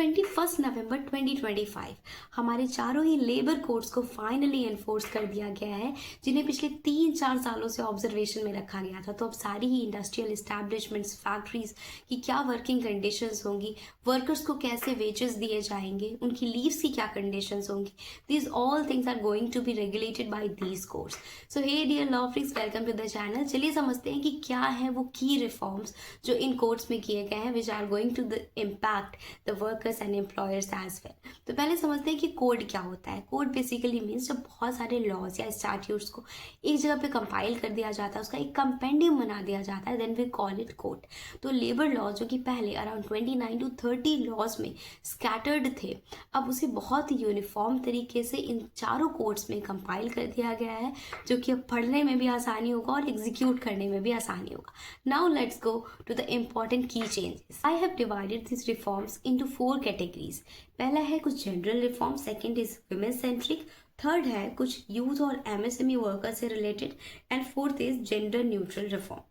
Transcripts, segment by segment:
21 नवंबर 2025 हमारे चारों ही labour codes को फाइनली एनफोर्स कर दिया गया है, जिन्हें पिछले 3-4 सालों से ऑब्जर्वेशन में रखा गया था। तो अब सारी ही इंडस्ट्रियल इस्टेब्लिशमेंट्स, फैक्ट्रीज की क्या वर्किंग कंडीशंस होंगी, वर्कर्स को कैसे वेजेस दिए जाएंगे, उनकी लीव्स की क्या कंडीशंस होंगी, these all things are going to be regulated by these codes. So hey dear law freaks, welcome to the channel. चलिए समझते हैं कि क्या है वो की रिफॉर्म्स जो इन कोड्स में किए गए हैं, which are going to the impact the workers and employers as well. तो पहले समझते हैं कि कोड क्या होता है। कोड बेसिकली मीन्स जब बहुत सारे लॉज या स्टैट्यूट्स को एक जगह पे कंपाइल कर दिया जाता है, उसका एक कंपेंडियम बना दिया जाता है, then we call it code. तो लेबर लॉ जो कि पहले अराउंड 29 to 30 लॉज में स्कैटर्ड थे, अब उसे बहुत ही यूनिफॉर्म तरीके से इन चारों कोड्स में कंपाइल कर दिया गया है, जो कि अब पढ़ने में भी आसानी होगा और एग्जीक्यूट करने में भी आसानी होगा। Now let's go to the important key changes. I have divided this reforms into 4 categories. पहला है कुछ general reform, second is women centric, third है कुछ यूथ और एमएसएमई वर्कर से related, and fourth is gender neutral reform.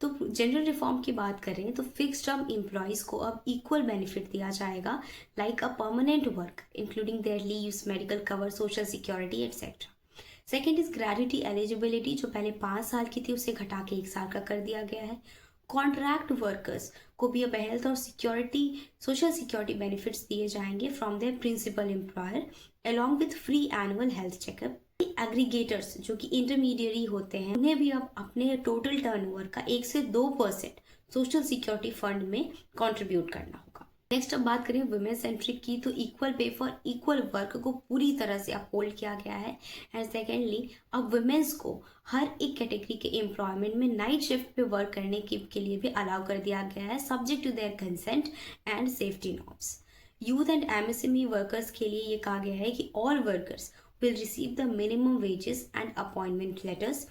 तो general reform की बात करें तो फिक्स टर्म एम्प्लॉयज़ को अब इक्वल बेनिफिट दिया जाएगा, like a permanent work including there leaves, medical cover, social security etcetera. Second is gratuity eligibility, जो पहले 5 साल की थी उसे घटा के 1 साल का कर दिया गया है। कॉन्ट्रैक्ट वर्कर्स को भी अब हेल्थ और सिक्योरिटी, सोशल सिक्योरिटी बेनिफिट्स दिए जाएंगे from their principal employer along with free annual health checkup. Aggregators जो कि इंटरमीडियरी होते हैं, उन्हें भी अब अपने टोटल टर्नओवर का 1 से 2% सोशल सिक्योरिटी फंड में कंट्रीब्यूट करना होगा। नेक्स्ट अब बात करें वुमेन सेंट्रिक की, तो equal pay for equal work को पूरी तरह से अपहोल्ड किया गया है। एंड सेकेंडली अब वुमेन्स को हर एक कैटेगरी के एम्प्लॉयमेंट में नाइट शिफ्ट पे वर्क करने के लिए भी अलाउ कर दिया गया है, subject to their consent and safety norms. Youth and MSME workers के लिए ये कहा गया है कि all workers will receive the minimum wages and appointment letters,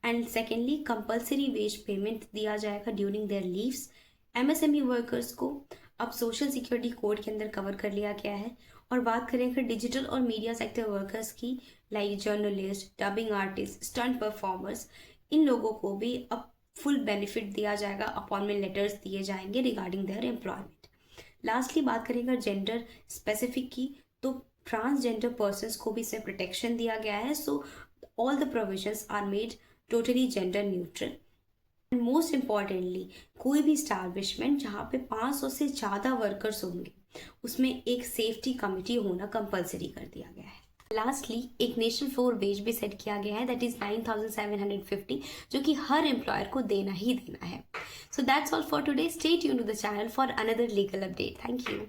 and secondly compulsory wage payment दिया जाएगा during their leaves। MSME workers को अब सोशल सिक्योरिटी कोड के अंदर कवर कर लिया गया है। और बात करें अगर डिजिटल और मीडिया सेक्टर वर्कर्स की, like journalist, dubbing artist, stunt performers, इन लोगों को भी अब फुल बेनिफिट दिया जाएगा, अपॉइंटमेंट लेटर्स दिए जाएंगे रिगार्डिंग देयर एम्प्लॉयमेंट। लास्टली बात करें अगर जेंडर स्पेसिफिक की, तो ट्रांसजेंडर पर्सन्स को भी इसमें प्रोटेक्शन दिया गया है। So all the provisions are made totally gender neutral. And most importantly, कोई भी स्टैब्लिशमेंट जहाँ पे 500 से ज़्यादा वर्कर्स होंगे, उसमें एक सेफ्टी कमिटी होना कंपलसरी कर दिया गया है। लास्टली एक नेशनल फ्लोर वेज भी सेट किया गया है, दैट इज 9,750, जो कि हर एम्प्लॉयर को देना ही देना है। So that's all for today. Stay tuned to the channel for another legal update. Thank you.